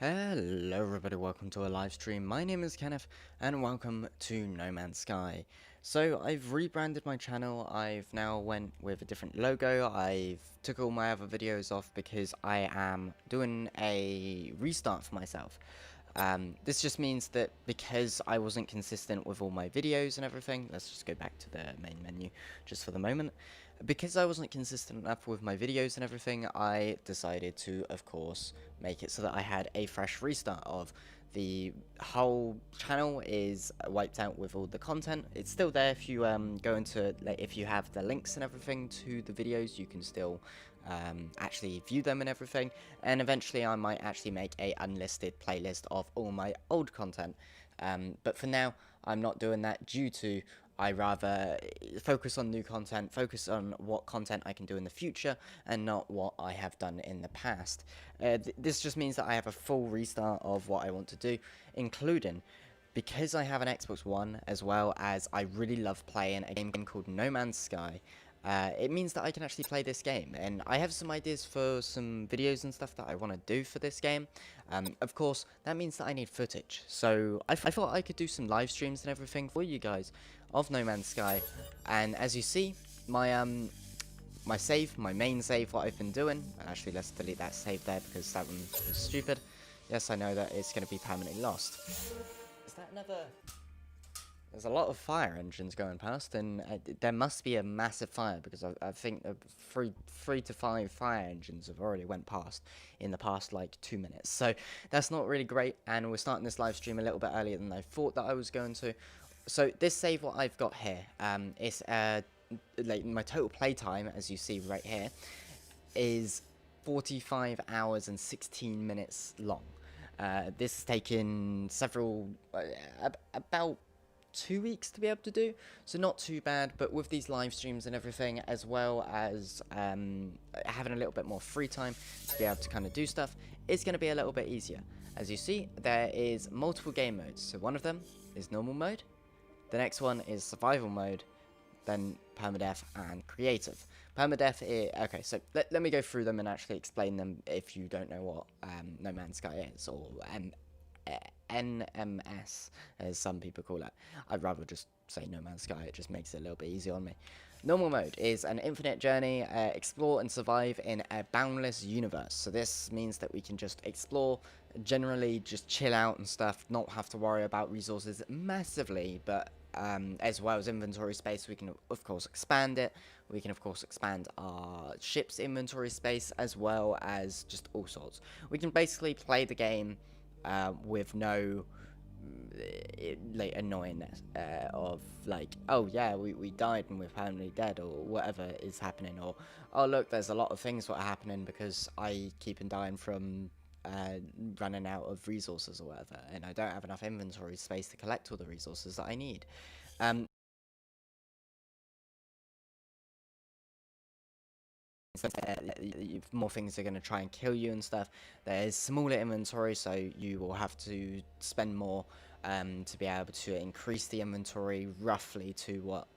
Hello everybody, welcome to a live stream. My name is Kenneth and welcome to No Man's Sky. So I've rebranded my channel. I've now went with a different logo. I've took all my other videos off because I am doing a restart for myself. This just means that because I wasn't consistent with all my videos and everything, let's just go back to the main menu just for the moment. Because I wasn't consistent enough with my videos and everything, I decided to, of course, make it so that I had a fresh restart of the whole channel is wiped out with all the content. It's still there if you go into, like, if you have the links and everything to the videos, you can still actually view them and everything. And eventually I might actually make a unlisted playlist of all my old content. But for now, I'm not doing that due to I rather focus on new content, focus on what content I can do in the future, and not what I have done in the past. This just means that I have a full restart of what I want to do, including because I have an Xbox One, as well as I really love playing a game called No Man's Sky. It means that I can actually play this game, and I have some ideas for some videos and stuff that I want to do for this game. Of course, that means that I need footage, so I thought I could do some live streams and everything for you guys of No Man's Sky. And as you see, my save, my main save, what I've been doing, actually let's delete that save there because that one was stupid. Yes, I know that it's going to be permanently lost. Is that another... There's a lot of fire engines going past, and there must be a massive fire because I think three to five fire engines have already went past in the past like 2 minutes. So that's not really great, and we're starting this live stream a little bit earlier than I thought that I was going to. So this save, what I've got here, is like my total playtime, as you see right here, is 45 hours and 16 minutes long. This has taken several, about 2 weeks to be able to do, so not too bad. But with these live streams and everything, as well as having a little bit more free time to be able to kind of do stuff, it's going to be a little bit easier. As you see, there is multiple game modes. So one of them is normal mode, the next one is survival mode, then permadeath and creative. Permadeath is, okay, so let me go through them and actually explain them if you don't know what No Man's Sky is, or NMS, as some people call it. I'd rather just say No Man's Sky, it just makes it a little bit easier on me. Normal mode is an infinite journey, explore and survive in a boundless universe. So this means that we can just explore, generally just chill out and stuff, not have to worry about resources massively, but as well as inventory space, we can of course expand it. We can of course expand our ship's inventory space, as well as just all sorts. We can basically play the game with no like annoyingness of like, oh yeah, we died and we're permanently dead, or whatever is happening, or oh look, there's a lot of things that are happening because I keep on dying from running out of resources or whatever, and I don't have enough inventory space to collect all the resources that I need. More things are going to try and kill you and stuff. There's smaller inventory, so you will have to spend more to be able to increase the inventory roughly to what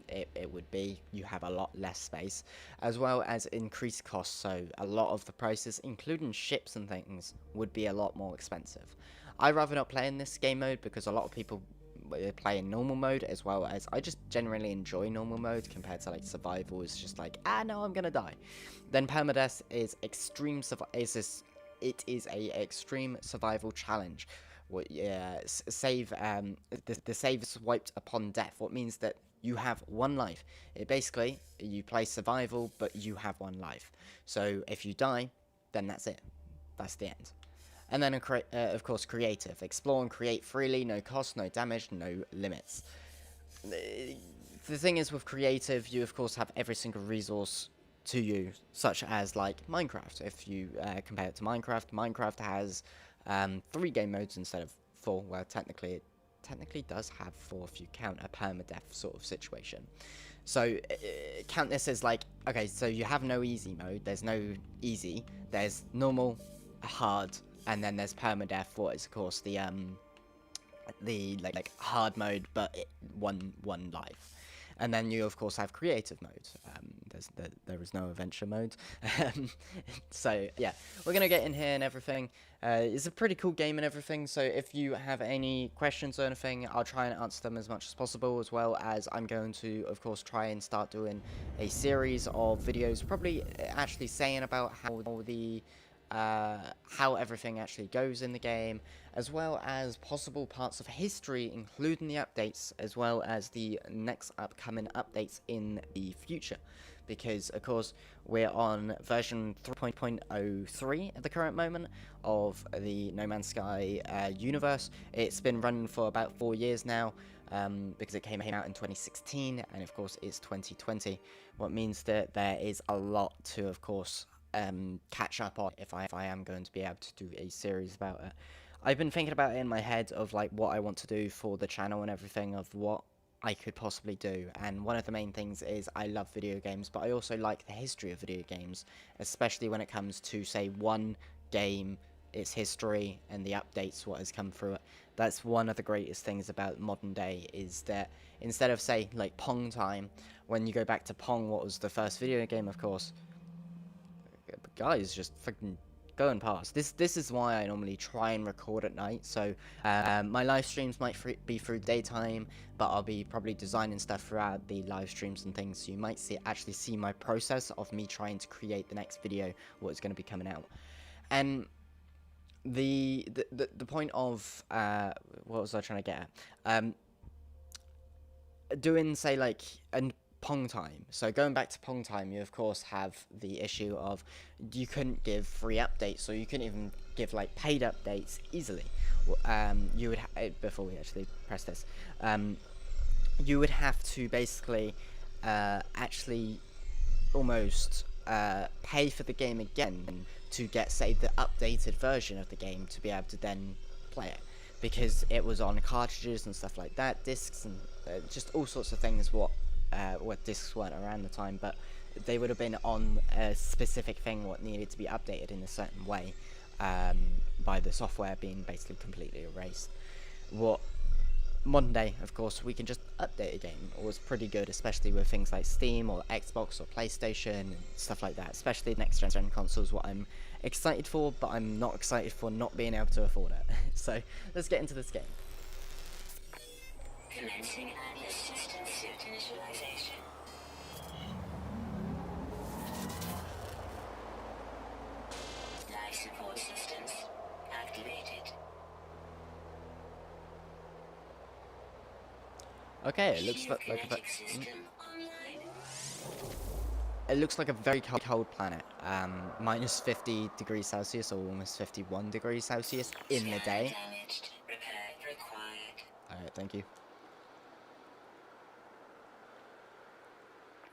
it would be. You have a lot less space, as well as increased costs, so a lot of the prices, including ships and things, would be a lot more expensive. I'd rather not play in this game mode because a lot of people play in normal mode, as well as I just generally enjoy normal mode compared to like survival. Is just like, no, I'm gonna die. Then permadeath is it is a extreme survival challenge. What save the save is wiped upon death, what means that you have one life. It basically, you play survival, but you have one life. So if you die, then that's it. That's the end. And then, of course, creative. Explore and create freely, no cost, no damage, no limits. The thing is, with creative, you, of course, have every single resource to you, such as, like, Minecraft. If you compare it to Minecraft, Minecraft has 3 game modes instead of 4. Well, technically, it technically does have 4 if you count a permadeath sort of situation. So, count this as, like, okay, so you have no easy mode. There's no easy. There's normal, hard, and then there's permadeath, what is of course the hard mode, but one life. And then you, of course, have creative mode. There is no adventure mode. So, yeah, we're going to get in here and everything. It's a pretty cool game and everything, so if you have any questions or anything, I'll try and answer them as much as possible, as well as I'm going to, of course, try and start doing a series of videos, probably actually saying about how everything actually goes in the game, as well as possible parts of history, including the updates, as well as the next upcoming updates in the future. Because, of course, we're on version 3.03 at the current moment of the No Man's Sky universe. It's been running for about 4 years now, because it came out in 2016, and of course it's 2020, what means that there is a lot to, of course, catch up on if I am going to be able to do a series about it. I've been thinking about it in my head of like what I want to do for the channel and everything, of what I could possibly do, and one of the main things is I love video games, but I also like the history of video games, especially when it comes to, say, one game, its history, and the updates, what has come through it. That's one of the greatest things about modern day, is that instead of, say, like Pong time, when you go back to Pong, what was the first video game, of course, guys just freaking going past. This is why I normally try and record at night. So my live streams might be through daytime, but I'll be probably designing stuff throughout the live streams and things. So you might actually see my process of me trying to create the next video, what is going to be coming out. And the point of what was I trying to get at? Doing, say, like Pong time. So going back to Pong time, you of course have the issue of you couldn't give free updates, or you couldn't even give like paid updates easily. You would before we actually press this, you would have to basically actually almost pay for the game again to get, say, the updated version of the game to be able to then play it, because it was on cartridges and stuff like that, discs, and just all sorts of things. What discs weren't around the time, but they would have been on a specific thing what needed to be updated in a certain way, by the software being basically completely erased. What modern day, of course, we can just update a game. It was pretty good, especially with things like Steam or Xbox or PlayStation and stuff like that, especially next gen consoles, what I'm excited for, but I'm not excited for not being able to afford it. So let's get into this game. Commencing Atlas system suit initialization. Life support systems activated. Okay, it looks it looks like a very cold planet. Minus 50 degrees Celsius, or almost 51 degrees Celsius in the day. Damaged. Repair required. Alright, thank you.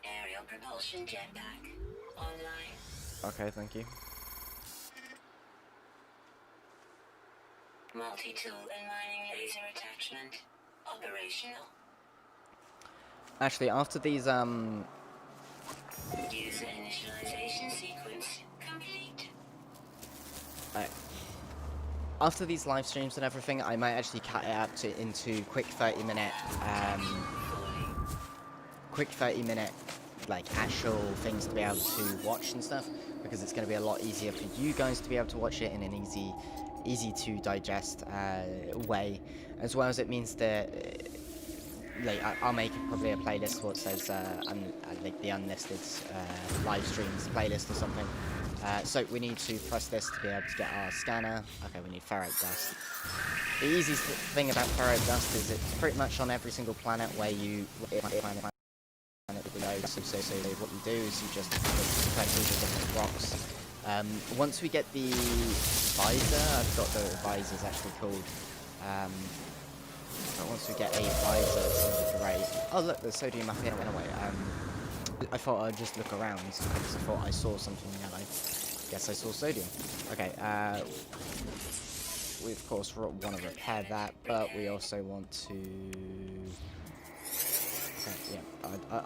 Aerial propulsion jetpack online. Okay, thank you. Multi-tool and mining laser attachment operational. Actually, after these User initialization sequence complete. after these live streams and everything, I might actually cut it up into quick 30-minute like actual things to be able to watch and stuff, because it's going to be a lot easier for you guys to be able to watch it in an easy to digest way, as well as it means that like I'll make probably a playlist what says like the unlisted live streams playlist or something. So we need to press this to be able to get our scanner. Okay, we need ferrite dust. The easiest thing about ferrite dust is it's pretty much on every single planet where you find a planet below. So what you do is you just collect all the different rocks. Once we get the visor, I forgot what the visor is actually called. But once we get a visor, it's going to be great. Oh look, the sodium up here went away. I thought I'd just look around because I thought I saw something yellow. Guess I saw sodium. Okay, we of course want to repair that, but we also want to... Okay, yeah,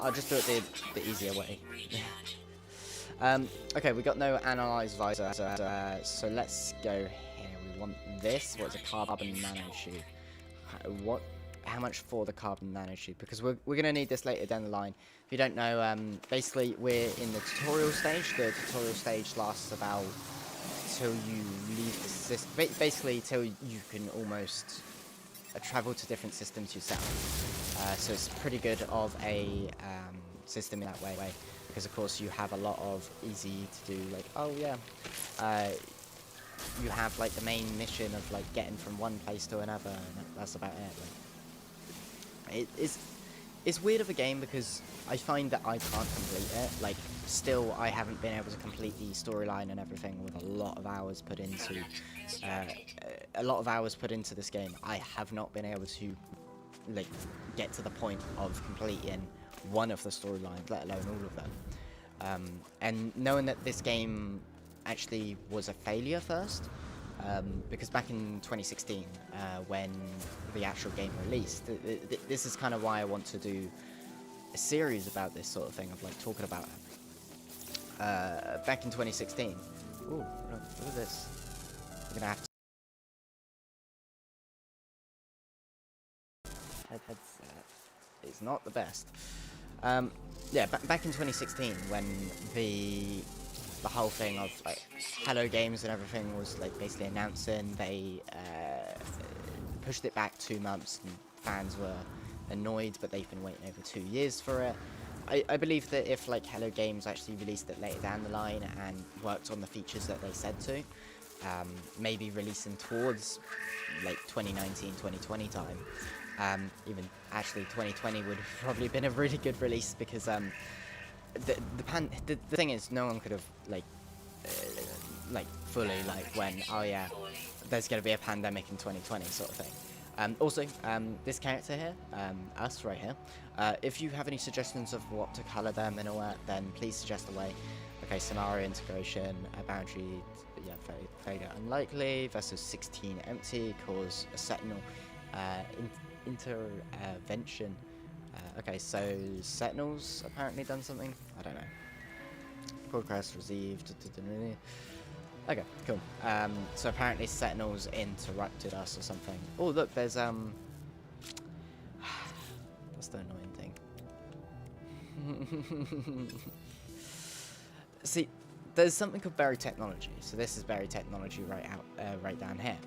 I'll just do it the easier way. Okay, we got no analyzed visor, so let's go here. We want this. What's a carbon nanoshoot? What how much for the carbon nanotube, because we're going to need this later down the line. If you don't know, basically we're in the tutorial stage. The tutorial stage lasts about till you leave the system, basically till you can almost travel to different systems yourself. So it's pretty good of a system in that way, because of course you have a lot of easy to do, like, oh yeah, you have like the main mission of like getting from one place to another, and that's about it. Like, it's weird of a game because I find that I can't complete it. Like, still, I haven't been able to complete the storyline and everything with a lot of hours put into this game. I have not been able to like get to the point of completing one of the storylines, let alone all of them. And knowing that this game actually was a failure first, because back in 2016, when the actual game released, this is kind of why I want to do a series about this sort of thing, of like talking about it. Back in 2016, ooh, look at this. We're gonna have to headset. It's not the best. Yeah, back in 2016, when the whole thing of like Hello Games and everything was like basically announcing, they pushed it back 2 months, and fans were annoyed, but they've been waiting over 2 years for it. I believe that if like Hello Games actually released it later down the line and worked on the features that they said to, maybe releasing towards like 2019, 2020 time, even actually 2020 would have probably been a really good release, because the thing is, no one could have like fully like when, oh yeah, there's gonna be a pandemic in 2020 sort of thing. Also, this character here, us right here, if you have any suggestions of what to color them and all that, then please suggest away. Okay, scenario integration, a boundary, yeah, failure unlikely, versus 16 empty, cause a sentinel, intervention. Okay, so Sentinel's apparently done something. I don't know. Progress received. Okay, cool. So apparently Sentinel's interrupted us or something. Oh, look, there's that's the annoying thing. See, there's something called berry technology. So this is berry technology right down here.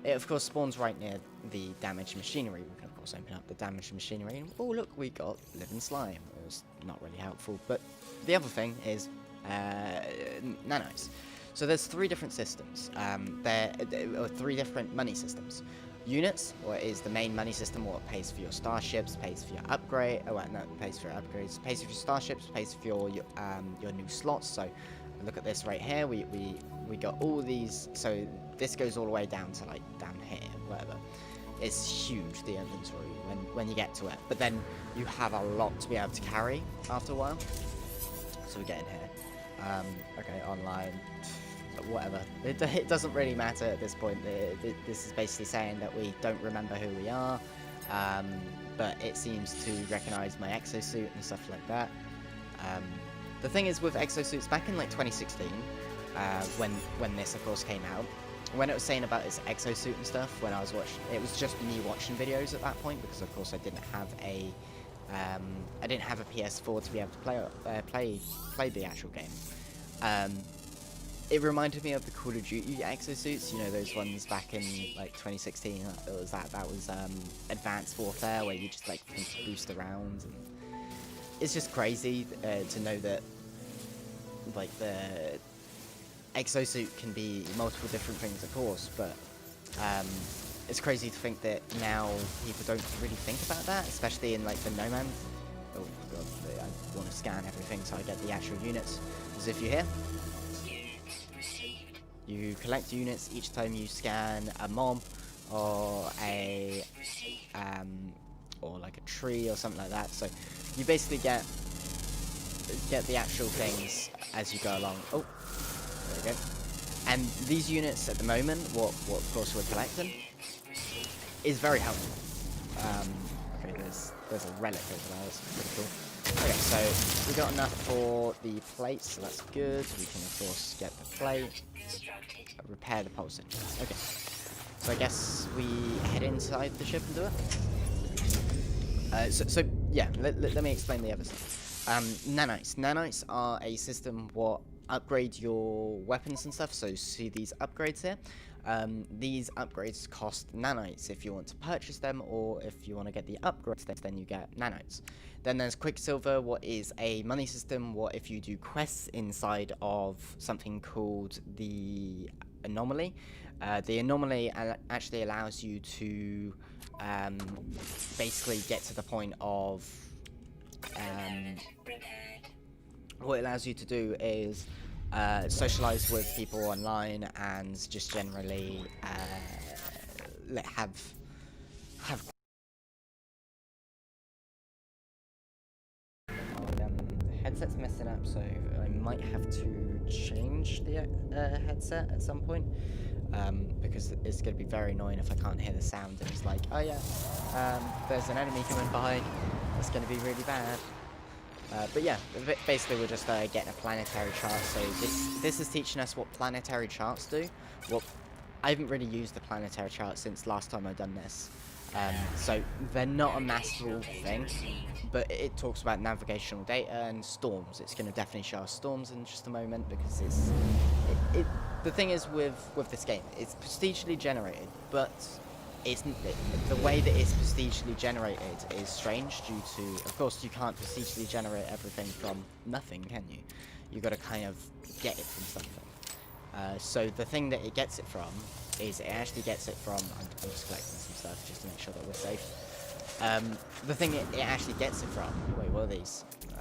It of course spawns right near the damaged machinery. We can of course open up the damaged machinery, and oh look, we got living slime. It was not really helpful, but the other thing is nanos. So there's 3 different systems. There are 3 different money systems. Units, or is the main money system, what pays for your starships, pays for your upgrade. Oh, no, pays for your upgrades, pays for your starships, pays for your new slots. So look at this right here. We got all these. So this goes all the way down to like down here, whatever. It's huge, the inventory, when you get to it. But then you have a lot to be able to carry after a while. So we get in here. Okay, online, whatever. It doesn't really matter at this point. This is basically saying that we don't remember who we are, but it seems to recognize my exosuit and stuff like that. The thing is with exosuits, back in like 2016, when this of course came out, when it was saying about its exosuit and stuff, when I was watching, it was just me watching videos at that point, because of course I didn't have a PS4 to be able to play the actual game. It reminded me of the Call of Duty exosuits, you know, those ones back in like 2016. It was that was Advanced Warfare, where you just like can boost around, and it's just crazy to know that like the exosuit can be multiple different things, of course, but it's crazy to think that now people don't really think about that, especially in like the No Man's. Oh god, I want to scan everything so I get the actual units. As if you're here, you collect units each time you scan a mob or a or like a tree or something like that. So you basically get the actual things as you go along. Oh, there we go. And these units at the moment, what of course we're collecting, is very helpful. Okay, there's a relic over there. That's pretty cool. Okay, so we got enough for the plates, so that's good. We can of course get the plate. Repair the pulse engines. Okay, so I guess we head inside the ship and do it. So yeah, let me explain the other stuff. Nanites. Nanites are a system what upgrade your weapons and stuff. So see these upgrades here. These upgrades cost nanites if you want to purchase them, or if you want to get the upgrades, then you get nanites. Then there's Quicksilver, what is a money system. What if you do quests inside of something called the Anomaly? The Anomaly actually allows you to basically get to the point of what it allows you to do is socialize with people online and just generally have the headset's messing up, so I might have to change the headset at some point, because it's going to be very annoying if I can't hear the sound and it's like, oh yeah, there's an enemy coming by, it's going to be really bad. But yeah, basically we're just getting a planetary chart, so this is teaching us what planetary charts do. Well, I haven't really used the planetary chart since last time I've done this, so they're not a masterful thing, but it talks about navigational data and storms. It's going to definitely show us storms in just a moment, because the thing is with this game, it's procedurally generated, but the way that it's procedurally generated is strange due to, of course, you can't procedurally generate everything from nothing, can you? You've got to kind of get it from something. So the thing that it gets it from is it actually gets it from, I'm just collecting some stuff just to make sure that we're safe. The thing it actually gets it from, wait, what are these? I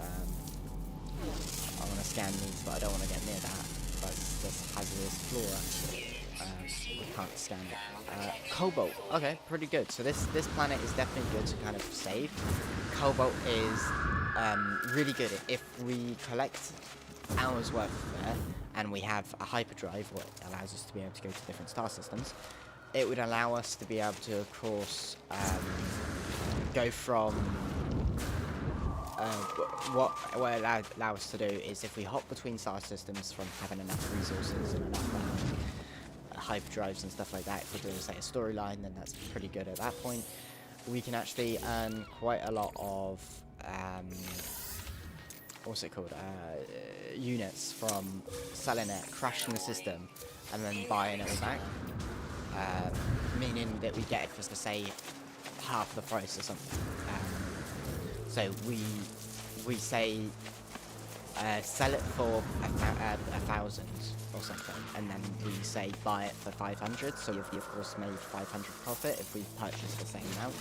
want to scan these, but I don't want to get near that. That's hazardous flora. We can't scan it. Cobalt, okay, pretty good. So this planet is definitely good to kind of save. Cobalt is really good if we collect hours worth there, and we have a hyperdrive, what allows us to be able to go to different star systems. It would allow us to be able to, of course, go from what it allow us to do is, if we hop between star systems from having enough resources and enough hyperdrives and stuff like that, if we're doing, say, a storyline, then that's pretty good at that point. We can actually earn quite a lot of what's it called, units from selling it, crashing the system, and then buying it all back, meaning that we get it for, say, half the price or something. So we say sell it for 1,000 or something, and then we say buy it for 500. So we've of course made 500 profit if we purchase the same amount.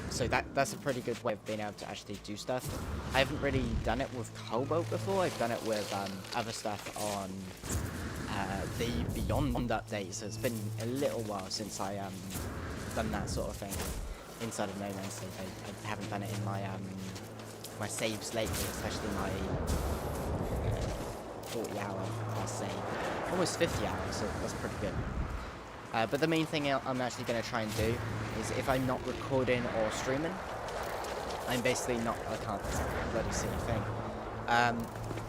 So that's a pretty good way of being able to actually do stuff. I haven't really done it with Cobalt before. I've done it with other stuff on the Beyond update. So it's been a little while since I done that sort of thing inside of No Man's Sky. I haven't done it in my my saves lately, especially my 40-hour save, almost 50 hours. So that's pretty good. But the main thing I'm actually going to try and do is, if I'm not recording or streaming, I'm basically not. I can't bloody see anything.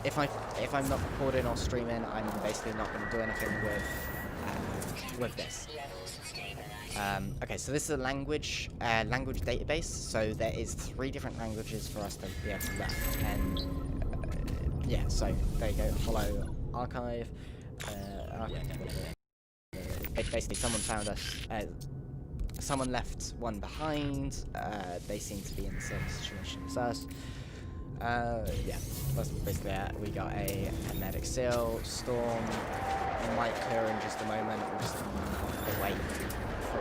If I'm not recording or streaming, I'm basically not going to do anything with this. Okay, so this is a language database. So there is 3 different languages for us to be able to learn, and yeah. So there you go. Follow archive. Basically, someone found us. Someone left one behind. They seem to be in the same situation as us. Yeah, that's basically it. We got a medic seal. Storm might clear in just a moment. We'll just wait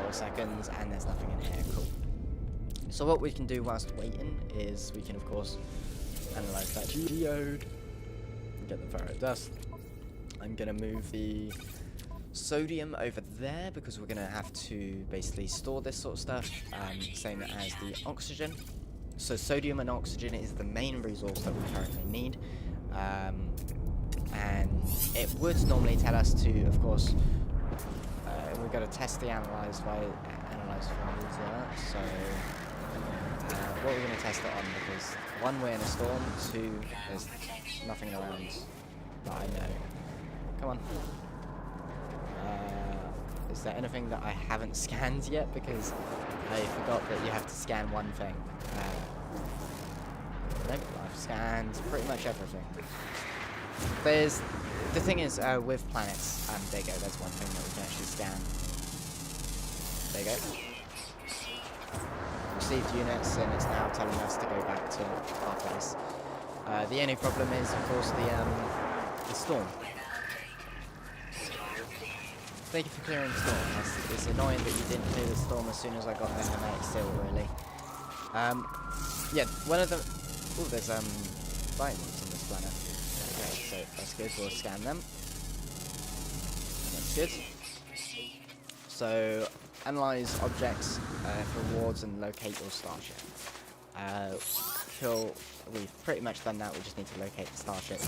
4 seconds, and there's nothing in here. Cool. So what we can do whilst waiting is we can, of course, analyze that geode, get the ferro dust. I'm gonna move the sodium over there because we're gonna have to basically store this sort of stuff, same as the oxygen. So sodium and oxygen is the main resource that we currently need, and it would normally tell us to, of course, we've got to test the analyze values there. So what we're going to test it on, because 1, we're in a storm, 2, there's nothing around that I know. Come on. Is there anything that I haven't scanned yet? Because I forgot that you have to scan one thing. Nope, I've scanned pretty much everything. The thing is, with planets, there you go, there's one thing that we can actually scan. There you go. Received units, and it's now telling us to go back to our place. The only problem is, of course, the storm. Thank you for clearing the storm. It's annoying that you didn't clear the storm as soon as I got there, and it's still really. Yeah, one of the... Oh, there's vitamins on this planet. Okay, so that's good. We'll scan them. That's good. So, analyze objects for rewards and locate your starship. Cool. We've pretty much done that. We just need to locate the starship.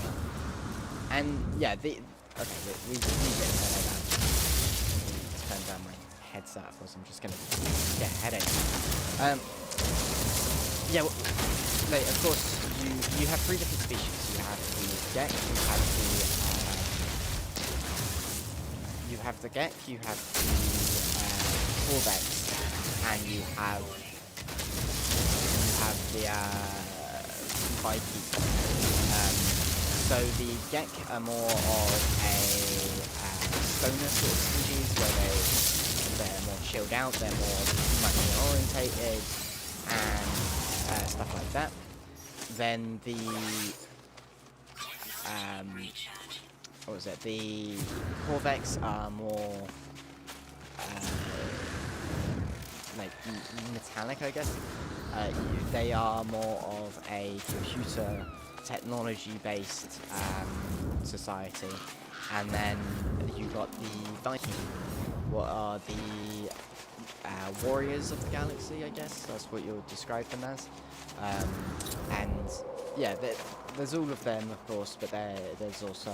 And yeah, okay, we need it like that. Turn down my headset, otherwise I'm just gonna get a headache. Yeah, well, of course, you have 3 different species. You have the Gek, you have the Gek, you have the Corvex, and you have the Viking. So the Gek are more of a stoner sort of species, where they're more chilled out, they're more money orientated, and stuff like that. Then the what was it? The Corvex are more like metallic, I guess. They are more of a computer technology-based society, and then you got the Viking. What are the warriors of the galaxy? I guess that's what you'll describe them as. And yeah, there's all of them, of course, but there's also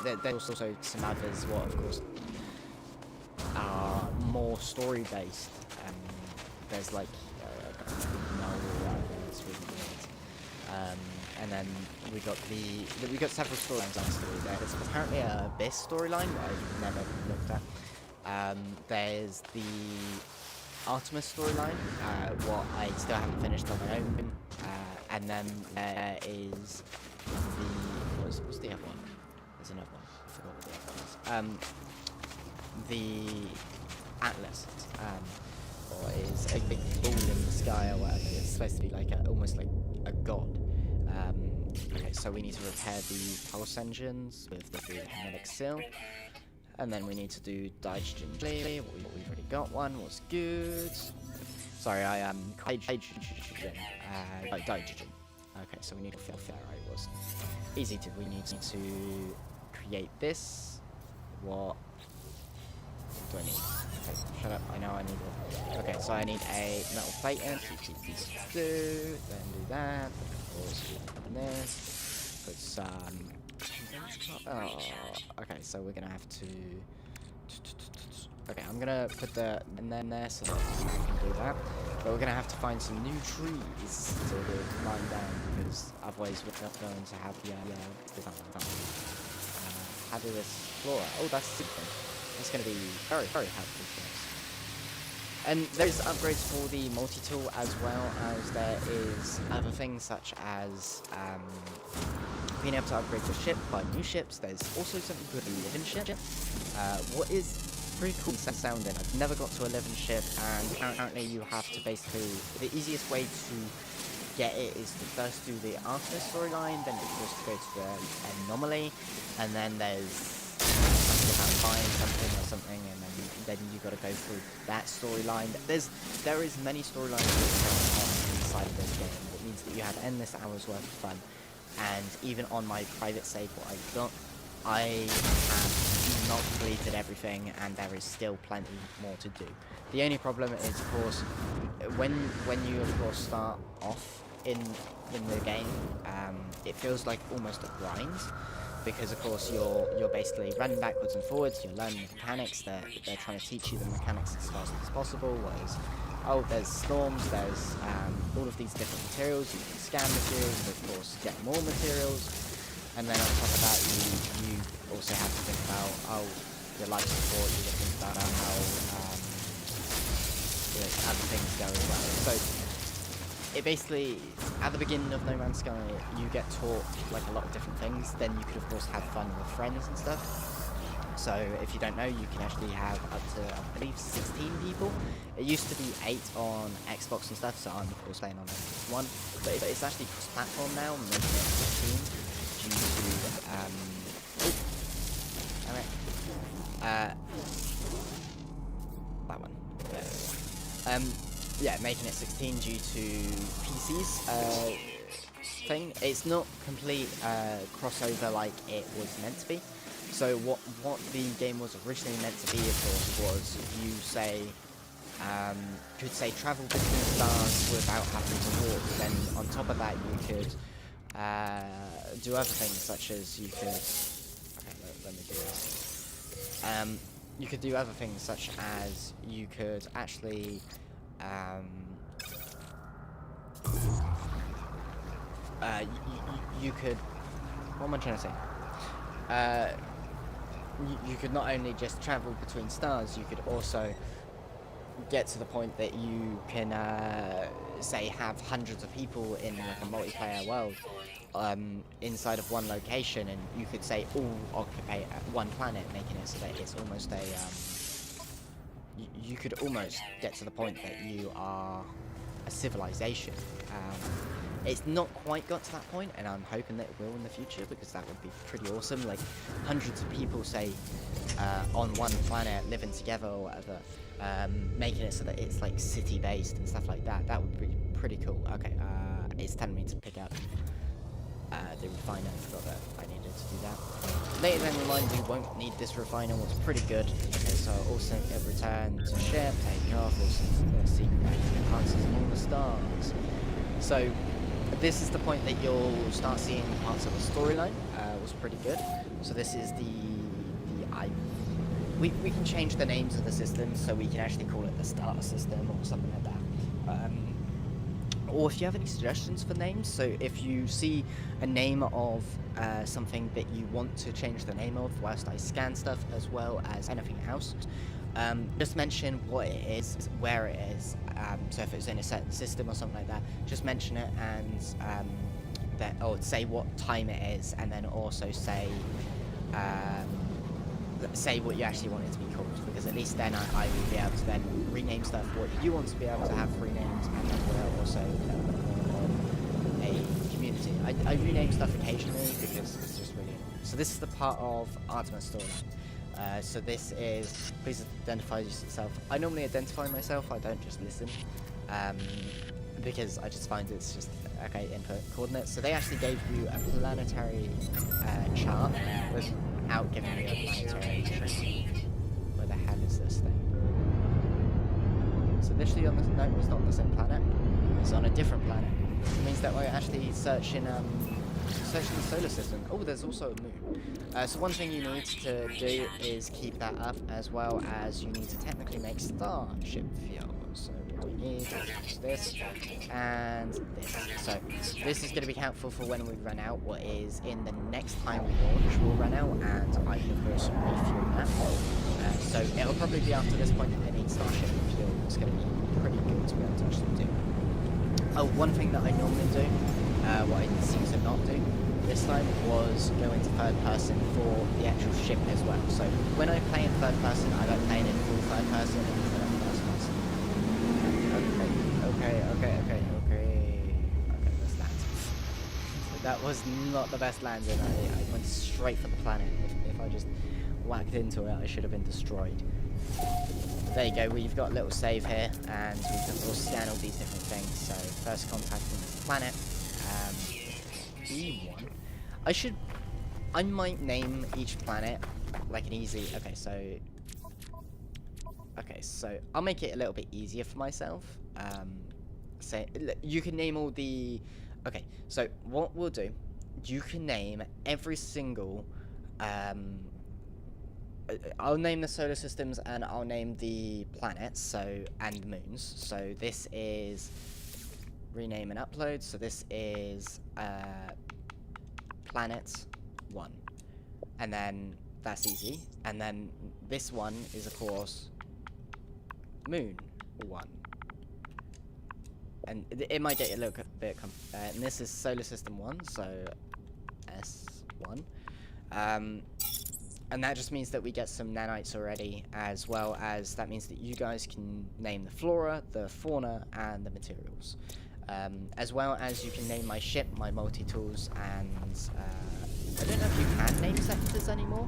there's also some others. What, of course, are more story-based. There's like it's really weird. And then we got several storylines actually. There's apparently a Abyss storyline that I've never looked at. There's the Artemis storyline, what I still haven't finished on my own. And then there is what's the other one? There's another one. I forgot what the other one is. The Atlas. Or is a big ball in the sky or whatever. It's supposed to be like almost like a god. Okay, so we need to repair the pulse engines with the hermetic seal, and then we need to do digestion. We've already got one. What's good? Sorry, I am digestion. Okay, so we need to fill ferrite. Was easy to. We need to create this. What do I need? Okay, shut up. I know I need it. Okay, so I need a metal plate in. Then do that. Put this. Put some. Oh, okay, so we're gonna have to. Okay, I'm gonna put the and then there so that we can do that. But we're gonna have to find some new trees to climb down because otherwise we're not going to have the how do this flora? Oh, that's super. It's going to be very, very helpful for us. And there's upgrades for the multi-tool as well as there is other things such as being able to upgrade your ship, buy new ships. There's also something called a living ship. What is pretty cool sounding. I've never got to a living ship, and apparently you have to basically, the easiest way to get it is to first do the Artemis storyline, then of course to go to the anomaly, and then there's buying something or something, and then you got to go through that storyline. There is many storylines going on inside of this game. It means that you have endless hours worth of fun. And even on my private save, what I've got, I have not completed everything, and there is still plenty more to do. The only problem is, of course, when you of course start off in the game, it feels like almost a grind. Because of course you're basically running backwards and forwards, you're learning the mechanics, they're trying to teach you the mechanics as fast as possible, whereas, there's storms, there's all of these different materials, you can scan materials, but of course get more materials, and then on top of that you also have to think about, your life support, you got to think about how other things go as well. So it basically, at the beginning of No Man's Sky, you get taught like a lot of different things. Then you could of course have fun with friends and stuff. So if you don't know, you can actually have up to, I believe, 16 people. It used to be 8 on Xbox and stuff, so I'm of course playing on Xbox One. But it's actually cross-platform now, making it 16 due to that one. Yeah, making it 16 due to PCs thing. It's not complete crossover like it was meant to be. So what the game was originally meant to be, of course, was you could say travel between stars without having to walk. Then on top of that, you could do other things such as you could. Okay, let me do this. You could do other things such as you could actually. You could. What am I trying to say? You could not only just travel between stars, you could also get to the point that you can, say, have hundreds of people in like a multiplayer world inside of one location, and you could say all occupy one planet, making it so that it's almost a. You could almost get to the point that you are a civilization. It's not quite got to that point, and I'm hoping that it will in the future, because that would be pretty awesome. Like hundreds of people, say, on one planet living together or whatever, making it so that it's like city-based and stuff like that. That would be pretty cool. Okay, it's telling me to pick up the refiner. I forgot that I needed to do that. Later then reminds you won't need this refiner. What's pretty good. Okay, so also return to ship, take off, also secret enhances among the stars. So this is the point that you'll start seeing parts of the storyline. Was pretty good. So this is we can change the names of the systems, so we can actually call it the starter system or something like that. Or if you have any suggestions for names, so if you see a name of something that you want to change the name of whilst I scan stuff, as well as anything else, just mention what it is, where it is. So if it's in a certain system or something like that, just mention it, and or say what time it is, and then also say what you actually want it to be called, because at least then I will be able to then rename stuff what you want to be able to have renamed, and then we'll also on a community. I rename stuff occasionally because it's just really annoying. So this is the part of Artemis storyline. So this is, please identify yourself. I normally identify myself, I don't just listen, because I just find it's just, okay, input coordinates. So they actually gave you a planetary chart without giving you a planetary tree. Where the hell is this thing? So literally on this, no, it's not on the same planet, it's on a different planet. It means that we're actually searching the solar system. Oh, there's also a moon. So one thing you need to do is keep that up, as well as you need to technically make starship fuel. So what we need is this and this. So this is going to be helpful for when we run out. What is in the next time we launch will run out, and I can of course refuel that. So it'll probably be after this point that I need starship fuel. It's going to be pretty good to be able to actually do. Oh, one thing that I normally do, what I seem to not do this time, was go into third person for the actual ship as well. So when I play in third person, I don't play it in full third person, I play in first person. Okay, let's land. That was not the best landing. I went straight for the planet. If I just whacked into it, I should have been destroyed. There you go, we've got a little save here, and we can of course scan all these different things. So first contacting the planet, E1. I might name each planet like an easy, okay, so I'll make it a little bit easier for myself. Say, you can name all the, okay, so what we'll do, you can name every single, I'll name the solar systems and I'll name the planets, so, and moons. So this is rename and upload. So this is planet 1, and then that's easy. And then this one is of course moon 1, and it might get a little bit and this is Solar System 1, so S1. And that just means that we get some nanites already, as well as that means that you guys can name the flora, the fauna, and the materials. As well as you can name my ship, my multi-tools, and I don't know if you can name sectors anymore.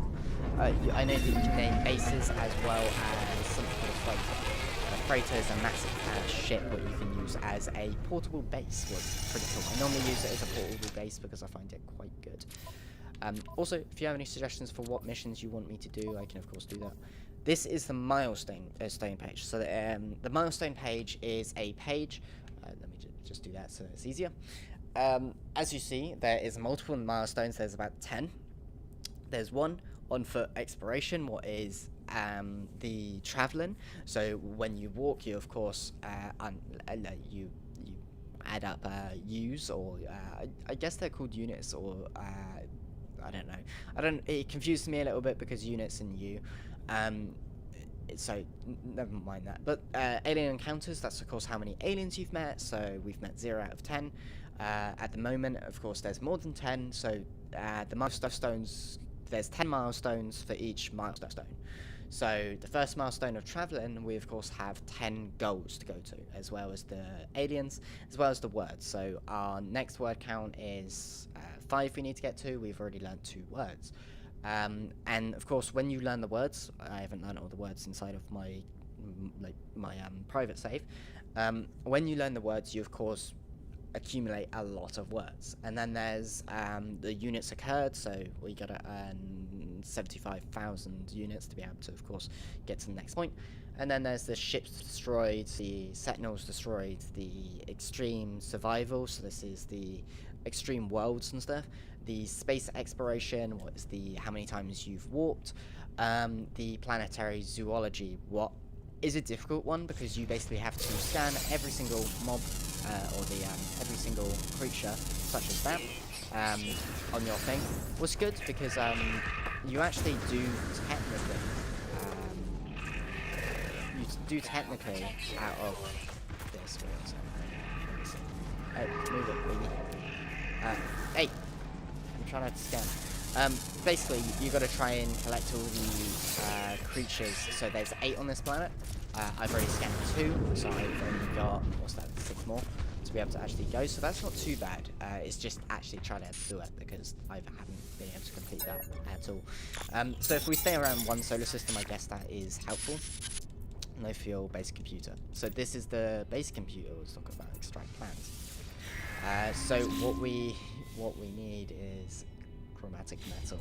I know that you can name bases as well as something called a freighter. A freighter is a massive ship what you can use as a portable base, which is pretty cool. I normally use it as a portable base because I find it quite good. Also, if you have any suggestions for what missions you want me to do, I can of course do that. This is the milestone stone page. So the milestone page is a page. Let me just do that so it's easier. As you see, there is multiple milestones. There's about 10. There's one on foot exploration, what is the traveling. So when you walk, you of course you add up U's, or I guess they're called units, or I don't know. It confused me a little bit because units and U. So never mind that. But alien encounters, that's of course how many aliens you've met. So we've met 0 out of 10. At the moment, of course, there's more than 10. So the milestones, there's 10 milestones for each milestone. So the first milestone of traveling, we of course have 10 goals to go to, as well as the aliens, as well as the words. So our next word count is 5 we need to get to. We've already learned 2 words. And of course, when you learn the words, I haven't learned all the words inside of my private save. When you learn the words, you of course accumulate a lot of words, and then there's the units occurred. So we gotta earn 75,000 units to be able to, of course, get to the next point. And then there's the ships destroyed, the sentinels destroyed, the extreme survival. So this is the extreme worlds and stuff. The space exploration, what is the how many times you've warped. The planetary zoology, what is a difficult one because you basically have to scan every single mob or the every single creature such as that on your thing. Was good because you actually do technically out of this. Move it, baby. Hey, I'm trying to scan. Basically, you got to try and collect all the creatures. So there's 8 on this planet. I've already scanned 2, so I've only got, what's that, 6 more to be able to actually go. So that's not too bad. It's just actually trying to do it because I haven't been able to complete that at all. So if we stay around one solar system, I guess that is helpful. No fuel, basic computer. So this is the basic computer. Let's talk about extract plans. So what we need is chromatic metal.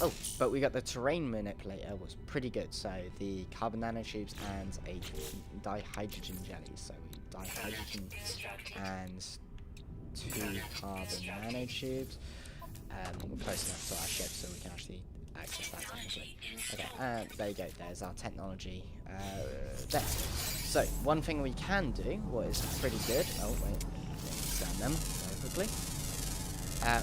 Oh, but we got the terrain manipulator, was pretty good. So the carbon nanotubes and a dihydrogen jelly. So we dihydrogen and 2 carbon nanotubes. We're close enough to our ship so we can actually access that technically. Okay, there you go. There's our technology there. So one thing we can do, what is pretty good. Oh wait, scan them very quickly.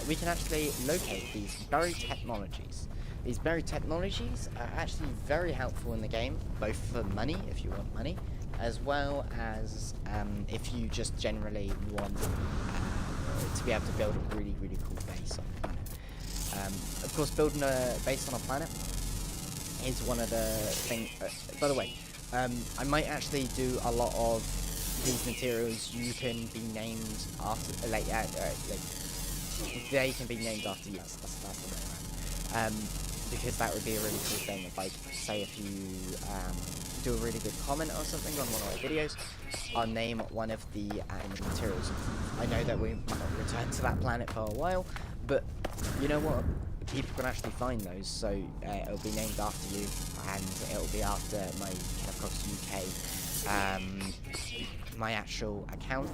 We can actually locate these buried technologies. These buried technologies are actually very helpful in the game, both for money, if you want money, as well as if you just generally want to be able to build a really, really cool base on the planet. Of course, building a base on a planet is one of the things. By the way, I might actually do a lot of these materials. You can be named after, they can be named after you. That's the way around. Because that would be a really cool thing. If if you do a really good comment or something on one of my videos, I'll name one of the materials. I know that we might not return to that planet for a while, but you know what? People can actually find those, so it'll be named after you, and it'll be after my Kenneth UK, my actual account,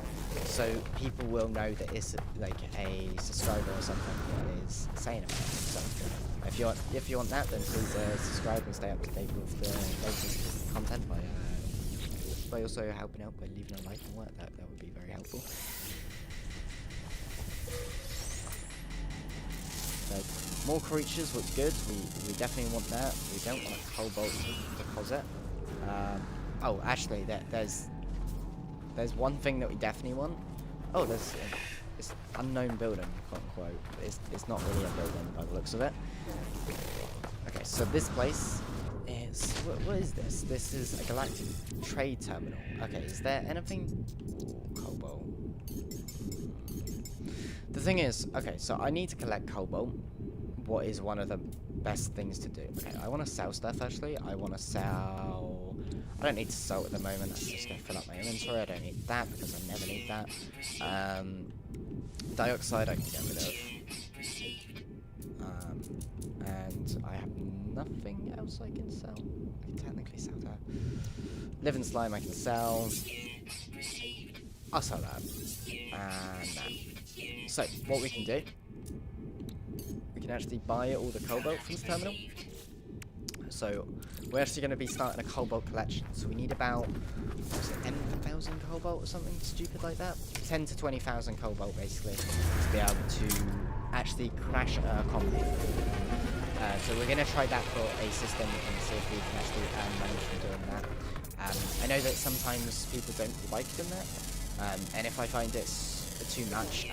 so people will know that it's like a subscriber or something that is saying about it. So if you want that, then please subscribe and stay up to date with the latest content by also helping out by leaving a like and what that would be very helpful. So more creatures looks good. We definitely want that. We don't want a cobalt deposit. Oh, actually, there's there's one thing that we definitely want. Oh, there's this unknown building, quote unquote. It's not really a building by the looks of it. Okay, so this place is what is this? This is a galactic trade terminal. Okay, is there anything? Ooh, cobalt. The thing is, okay, so I need to collect cobalt. What is one of the best things to do? Okay, I want to sell stuff actually. I want to sell. I don't need to sell at the moment. That's just going to fill up my inventory. I don't need that because I never need that. Dioxide I can get rid of. And I have nothing else I can sell. I can technically sell that. Living slime I can sell. I'll sell that. And that. So, what we can do, we can actually buy all the cobalt from this terminal. So, we're actually going to be starting a cobalt collection. So we need about, what was it, 10,000 cobalt or something stupid like that? 10 to 20,000 cobalt, basically, to be able to actually crash a combi. So we're going to try that for a system and see if we can actually earn money from doing that. I know that sometimes people don't like doing that, and if I find it's too much,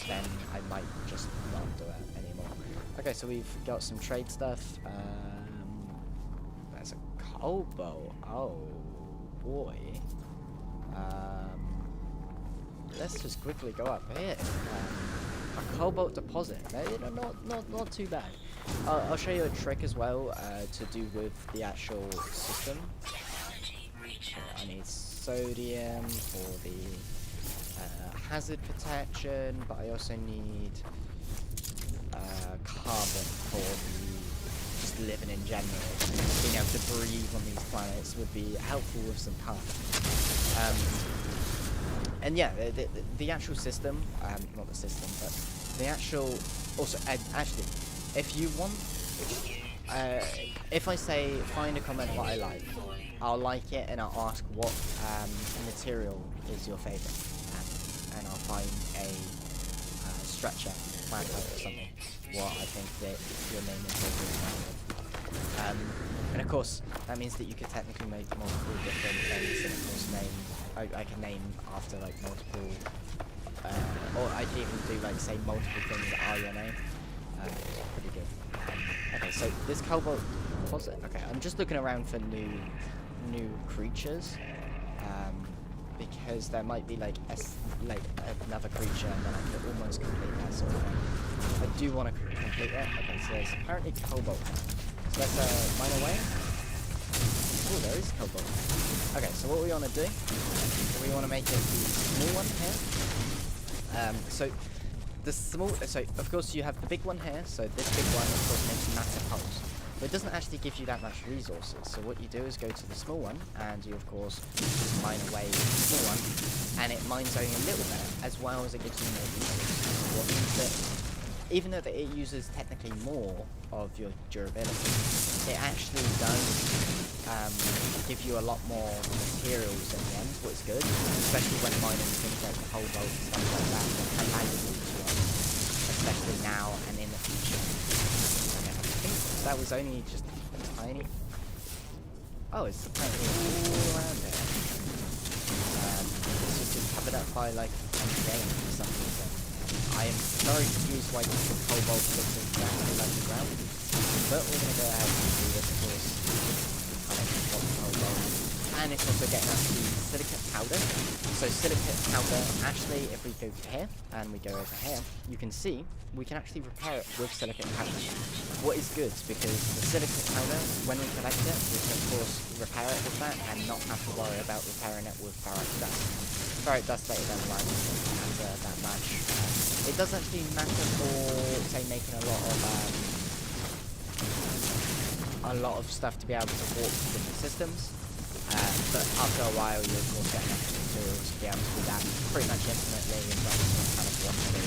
then I might just not do it anymore. Okay, so we've got some trade stuff. There's a cobalt. Oh boy. Let's just quickly go up here. A cobalt deposit. Not too bad. I'll show you a trick as well to do with the actual system. I need sodium for the hazard protection, but I also need carbon for the just living in general. Being able to breathe on these planets would be helpful with some carbon. And yeah, the actual system, not the system, but the actual, also, actually, if you want, if I say find a comment what I like, I'll like it and I'll ask what material is your favourite, and I'll find a stretcher, plant or something, what I think that your name is favourite. And of course, that means that you could technically make multiple different things, and of course I can name after like multiple, or I can even do like say multiple things that are your name. Pretty good. Okay, so this cobalt deposit. Okay, I'm just looking around for new creatures, because there might be like another creature, and then I could almost complete that sort of thing. I do want to complete it. Okay, so there's apparently cobalt. So let's mine away. Oh, there is cobalt. Okay, so what we want to do, we want to make it the small one here. So the small, so of course you have the big one here. So this big one, of course, makes massive holes, but it doesn't actually give you that much resources. So what you do is go to the small one, and you of course mine away the small one, and it mines only a little bit, as well as it gives you more resources. What means that even though that it uses technically more of your durability, it actually does give you a lot more materials in the end, which is good, especially when mining things like the cobalt and stuff like that are valuable to us, especially now and in the future. Okay, I think that was only just a tiny... Oh, it's apparently all around there. It's just been covered up by like a game for some reason. I am very confused why the cobalt looks exactly like the ground, but we're going to go ahead and do this, of course. And it's also getting us the silicate powder. So silicate powder, actually, if we go here and we go over here, you can see we can actually repair it with silicate powder. What is good, because the silicate powder, when we collect it, we can of course repair it with that and not have to worry about repairing it with ferric dust. Ferric dust later down the line doesn't matter that much. It does actually matter for, say, making a lot of stuff to be able to warp different systems. But after a while, you of course get enough materials to be able to do that pretty much infinitely, and not kind of want to.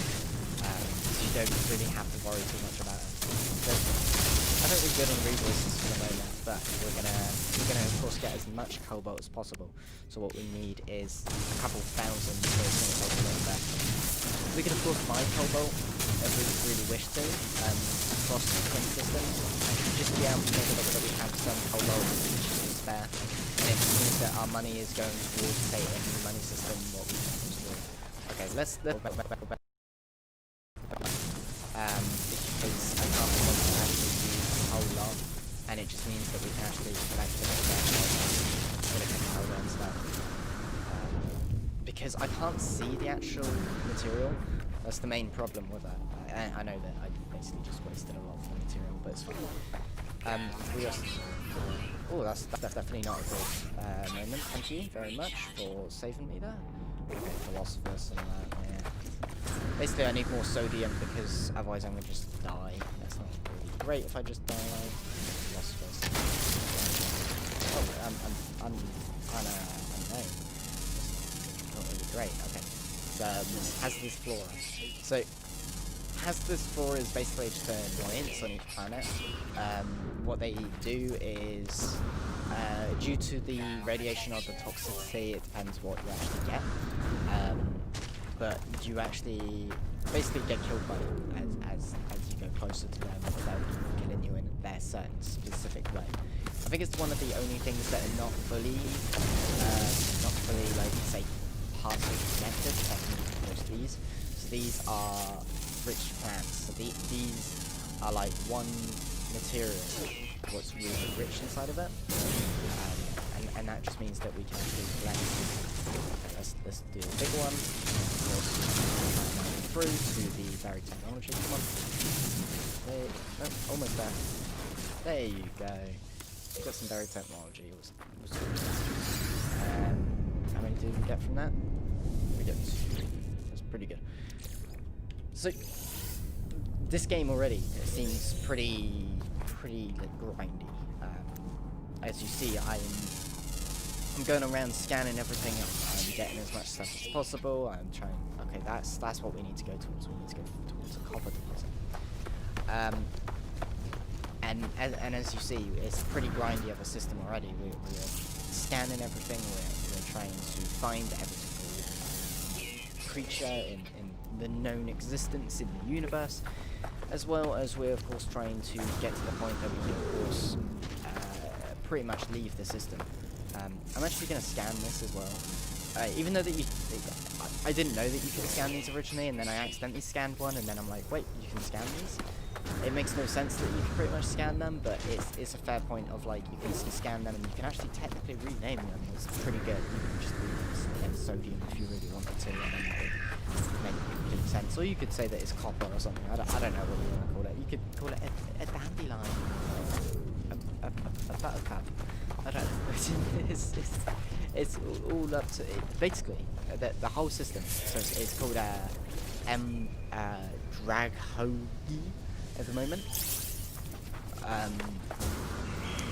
So you don't really have to worry too much about it. So I don't think good on resources for the moment, but we're gonna of course get as much cobalt as possible. So what we need is a couple thousand, so it's gonna take a little bit. We can of course buy cobalt if we really wish to across different systems, just to be able to make sure that we have some cobalt there, and it means that our money is going towards, say, a new money system, what we can do. Okay, let's because I can't afford to actually use a whole lot, and it just means that we can actually collect a bit of silicon powder and stuff. Because I can't see the actual material. That's the main problem with it. I know that I basically just wasted a lot of the material, but it's fine. We also... Oh, that's definitely not a good moment. Thank you very much for saving me there. Okay, philosophers and that, yeah. Basically, I need more sodium because otherwise I'm going to just die. That's not really great if I just die. Philosophers. Oh, I'm unknown. Not really great. Okay. So, hazardous flora. So, hazardous flora is basically just an annoyance on each planet. What they do is, due to the radiation or the toxicity, it depends what you actually get. But you actually basically get killed by them as you go closer to them without killing you in their certain specific way. I think it's one of the only things that are not fully, like, say, partially connected, most of these. So these are rich plants. So these are like one material, what's really rich inside of it. And that just means that we can actually blend. Let's do a big one. Of course, through to the buried technology. Come on. There, oh, almost there. There you go. We've got some buried technology. How many did we get from that? We get 2. That's pretty good. So, this game already seems pretty grindy. As you see, I'm going around scanning everything. I'm getting as much stuff as possible. I'm trying. Okay, that's what we need to go towards. We need to go towards a copper deposit. And as you see, it's a pretty grindy of a system already. We're scanning everything. We're trying to find every single creature in the known existence in the universe, as well as we're of course trying to get to the point that we can of course pretty much leave the system. I'm actually going to scan this as well, even though that I didn't know that you could scan these originally, and then I accidentally scanned one, and then I'm like, wait, you can scan these? It makes no sense that you can pretty much scan them, but it's a fair point of, like, you can scan them and you can actually technically rename them. It's pretty good. You can just rename sodium if you really wanted to, and then that would make complete sense. Or you could say that it's copper or something. I don't know what you want to call it. You could call it a dandelion, a buttercup. I don't know. It's all up to it. Basically the whole system. So it's called Draghogi at the moment.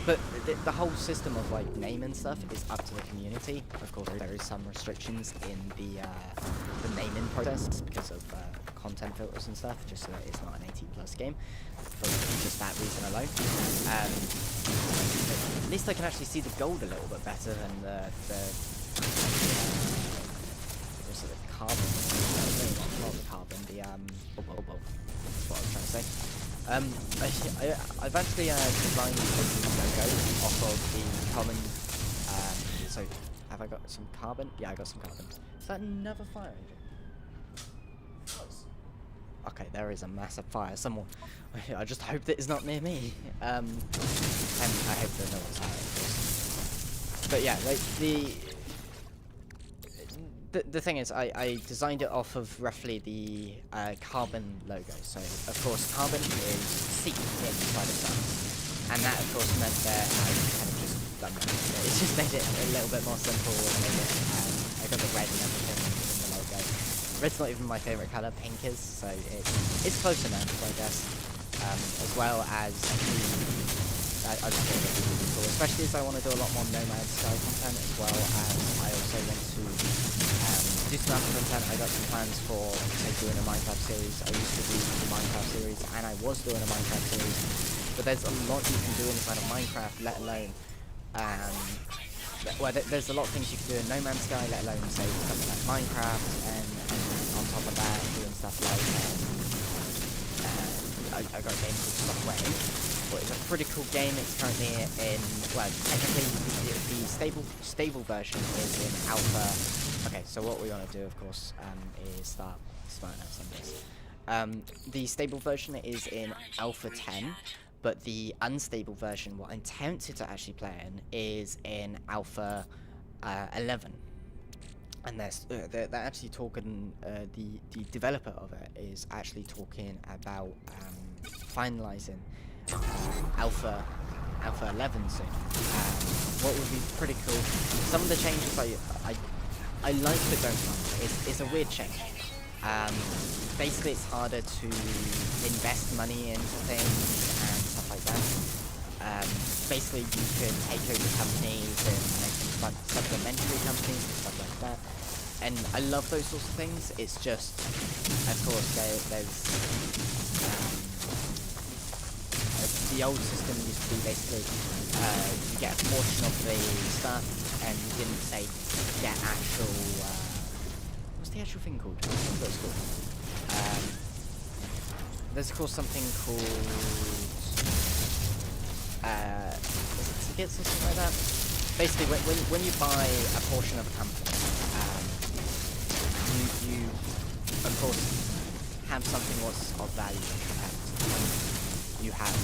But the whole system of like name and stuff is up to the community. Of course, there is some restrictions in the naming process because of content filters and stuff, just so that it's not an 18+ game for just that reason alone. At least I can actually see the gold a little bit better than the carbon. No, not the carbon. That's what I was trying to say. I've actually designed the logo off of the common. So have I got some carbon? Yeah, I got some carbon. Is that another fire engine? Okay, there is a massive fire. Someone. I just hope that it's not near me. And I hope that no one's hurt. But yeah, like the thing is, I designed it off of roughly the carbon logo. So of course, carbon is C inside of that, and that of course meant that I kind of just done that. It just made it a little bit more simple. And made it, I got the red and everything in the logo. Red's not even my favourite colour, pink is, so it's close enough, I guess. As well as I just thought it would be really cool, especially as I want to do a lot more No Man's Sky content, as well as I also want to do some other content. I got some plans for, say, doing a Minecraft series. I used to do the Minecraft series, and I was doing a Minecraft series, but there's a lot you can do inside of Minecraft, let alone well, there's a lot of things you can do in No Man's Sky, let alone, say, something like Minecraft, and on top of that, doing stuff like, I got a game called Software Inc., example, it's a pretty cool game. It's currently in, well, technically the stable version is in alpha. Okay, so what we want to do, of course, is start out some of this. The stable version is in alpha 10, but the unstable version, what I'm tempted to actually play in, is in alpha 11. And they're actually talking, the developer of it is actually talking about finalizing alpha 11 soon. What would be pretty cool, some of the changes I like but don't like. It's a weird change. Basically it's harder to invest money into things and stuff like that. Basically you could take over companies and make them supplementary companies and stuff like that. And I love those sorts of things. It's just, of course, there's the old system used to be basically you get a portion of the stuff and you didn't say get actual what's the actual thing called? I forgot what it's called. There's of course something called is it tickets or something like that? Basically when you buy a portion of a company, you of course have something what's of value. You have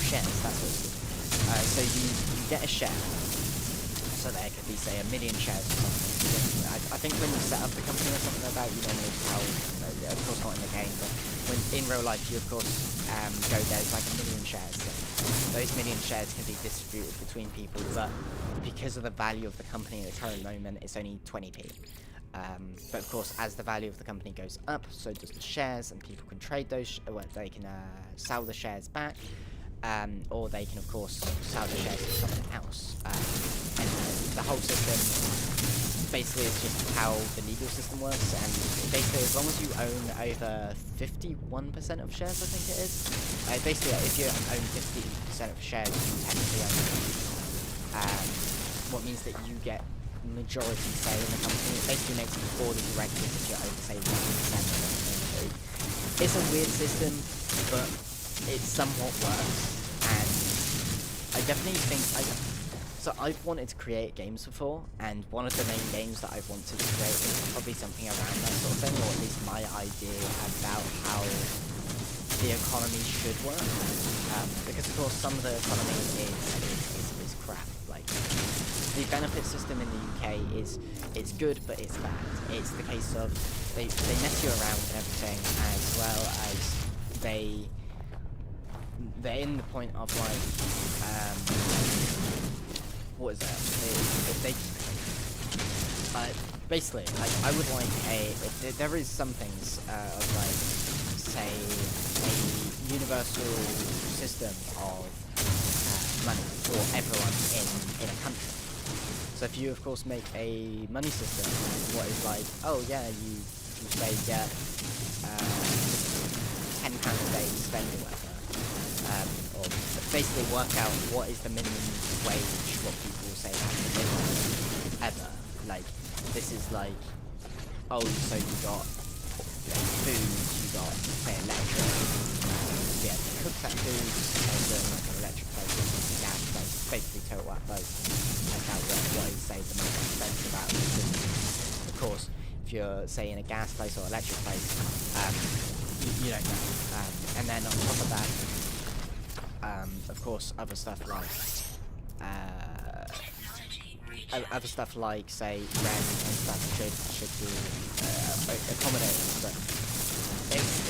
shares, that's what it's called. So you get a share. So there could be, say, 1 million shares or something. I think when you set up the company or something like that, you normally tell, of course not in the game, but when in real life you of course go there's like 1 million shares. So those 1 million shares can be distributed between people, but because of the value of the company at the current moment, it's only 20p. But of course, as the value of the company goes up, so does the shares, and people can trade those. They can sell the shares back, or they can, of course, sell the shares to someone else. And the whole system basically is just how the legal system works. And basically, as long as you own over 51% of shares, I think it is. Basically, if you own 50% of shares, you technically own the company. What means that you get majority say in the company. It basically makes the board of directors if you're over, say, 1% of everything. It's a weird system, but it somewhat works, and I definitely think so I've wanted to create games before, and one of the main games that I've wanted to create is probably something around that sort of thing, or at least my idea about how the economy should work, because of course some of the economy is crap. Like, the benefit system in the UK it's good, but it's bad. It's the case of they mess you around and everything, as well as they're in the point of like what is that? They basically I would like there is some things of like, say, a universal system of money for everyone in a country. So if you of course make a money system, what is like, oh yeah, you say get £10 a day to spend or whatever, or basically work out what is the minimum wage, what people will say have to live on ever. Like, this is like, oh, so you got food, you got, say, electric, to be able to cook that food, like an electric place, a gas place, basically total up both. Work out what is, say, the most expensive out of the two. Of course, if you're, say, in a gas place or electric place, you don't know. And then on top of that, of course, other stuff like say rent and stuff should be accommodated. But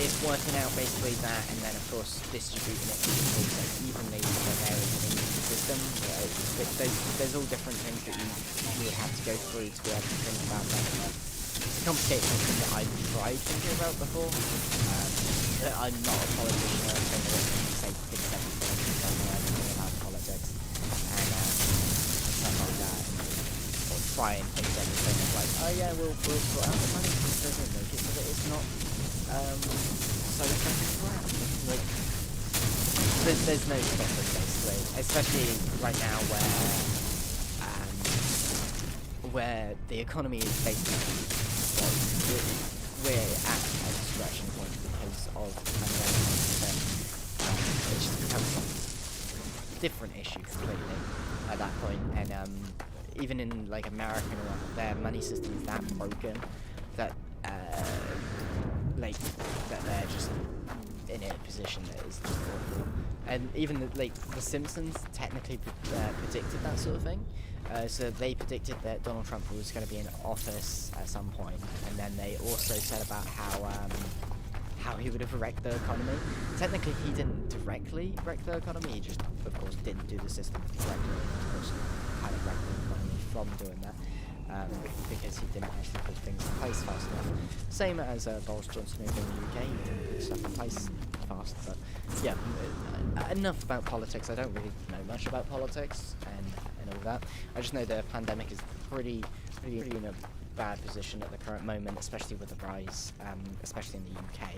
it's working out basically that, and then of course distributing it to people so evenly to the areas in the system. There's all different things that you would have to go through to be able to think about that. It's a complicated system that I've tried thinking about before. I'm not a politician or anything that say fix everything, don't know anything about politics and stuff like that, or try and fix everything. It's like, oh yeah, we'll sort out the money system and make it so that it's not so expensive to run. Like, there's no stopping basically, especially right now where the economy is basically, we're at a stretching point because of the pandemic, which has become different issue completely at that point. And even in like America, their money system is that broken that like that they're just in a position that is just awful. And even the Simpsons technically predicted that sort of thing. So they predicted that Donald Trump was going to be in office at some point, and then they also said about how he would have wrecked the economy. Technically, he didn't directly wreck the economy. He just, of course, didn't do the system correctly. Of course, kind of wrecked the economy from doing that. Because he didn't actually put things in place fast enough. Same as Boris Johnson over in the UK, he didn't put stuff in place fast. But yeah, enough about politics. I don't really know much about politics and all that. I just know the pandemic is pretty in a bad position at the current moment, especially with the rise, especially in the UK.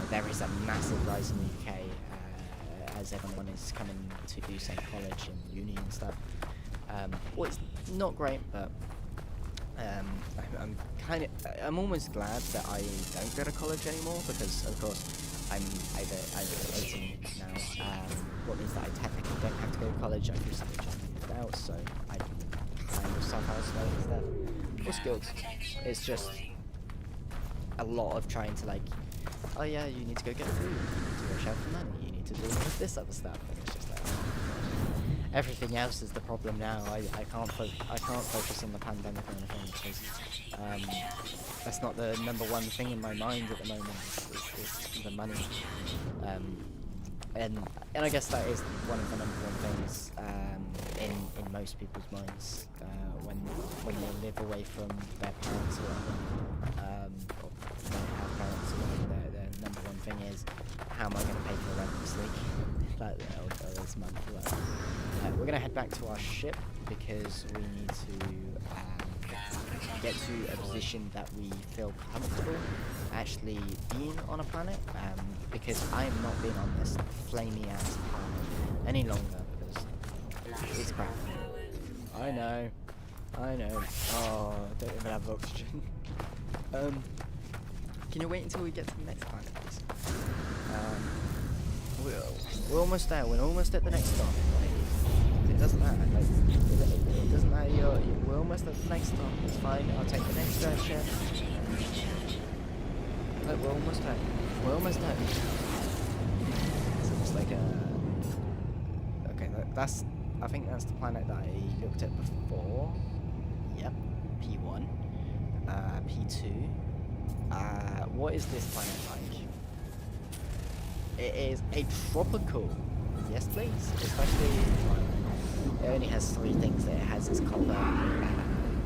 There is a massive rise in the UK as everyone is coming to do, say, college and uni and stuff. Well, it's not great, but I'm almost glad that I don't go to college anymore, because of course I'm 18 now, what means that I technically don't have to go to college. I recently just moved out, so I can kind of self-isolate instead. What's good? It's just a lot of trying to like, oh yeah, you need to go get food, you need to go shop for money, you need to do this other stuff, and it's just like, everything else is the problem now. I can't focus on the pandemic or anything, because that's not the number one thing in my mind at the moment. It's the money, and I guess that is one of the number one things in most people's minds when they live away from their parents or whatever, or don't have parents or whatever. Their number one thing is, how am I going to pay for rent this week? This month. We're going to head back to our ship because we need to get to a position that we feel comfortable actually being on a planet, because I am not being on this flamey ass planet any longer, because it's crap. I know. Oh, I don't even have oxygen. Can you wait until we get to the next planet, please? We're almost there. We're almost at the next stop. Like, it doesn't matter. Like, it doesn't matter. We're almost at the next stop. It's fine. I'll take the next ship. Look, we're almost there. We're almost there. So it's like a. Okay, that's. I think that's the planet that I looked at before. Yep. P1. P2. What is this planet like? It is a tropical. Yes, please. Especially, it only has 3 things that it has. It's copper,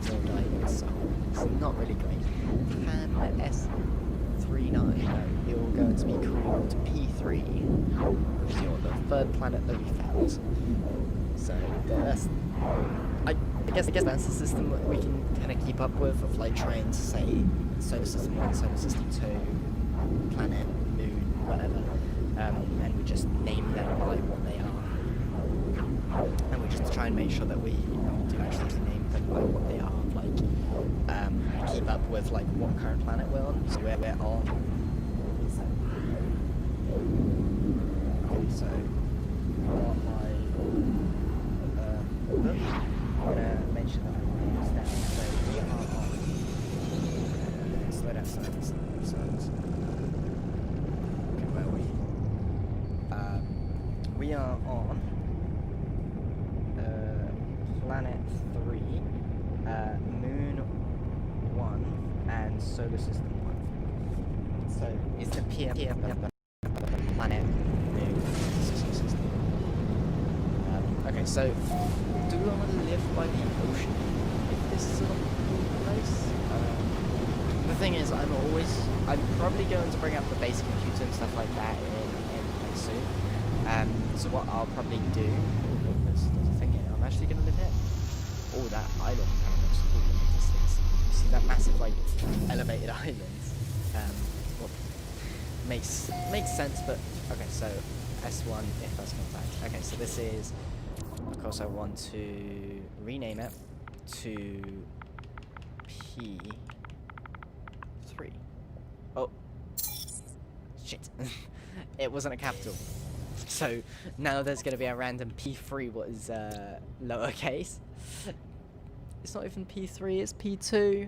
zildite, so it's not really great. Pan S39, you're going to be called P3, because you're the 3rd planet that we found. So that's, I guess that's the system that we can kind of keep up with, of like trying to say solar system 1, solar system 2, planet, moon, whatever. And we just name them by what they are, and we just try and make sure that we do actually name them by what they are, like keep up with like what current planet we're on, so we're on. Okay, so I'm gonna mention that I'm almost down, so we are on. Slow down, silence. Okay, where are we? We are on planet 3, moon 1, and solar system 1. So it's the P of the planet, moon, solar system. Okay, so do we want to live by the ocean if this is a cool place? The thing is, I'm probably going to bring up the basic computer and stuff like that in place soon. So what I'll probably do, there's a thing here, I'm actually going to live here. Oh, that island kind of looks cool in the distance. You see that massive, like, elevated island? Well, makes sense, but, okay, so S1, if that's coming back. Okay, so this is, of course, I want to rename it to P3. Oh. Shit. It wasn't a capital. So now there's going to be a random P3 what is lowercase. It's not even P3, it's P2.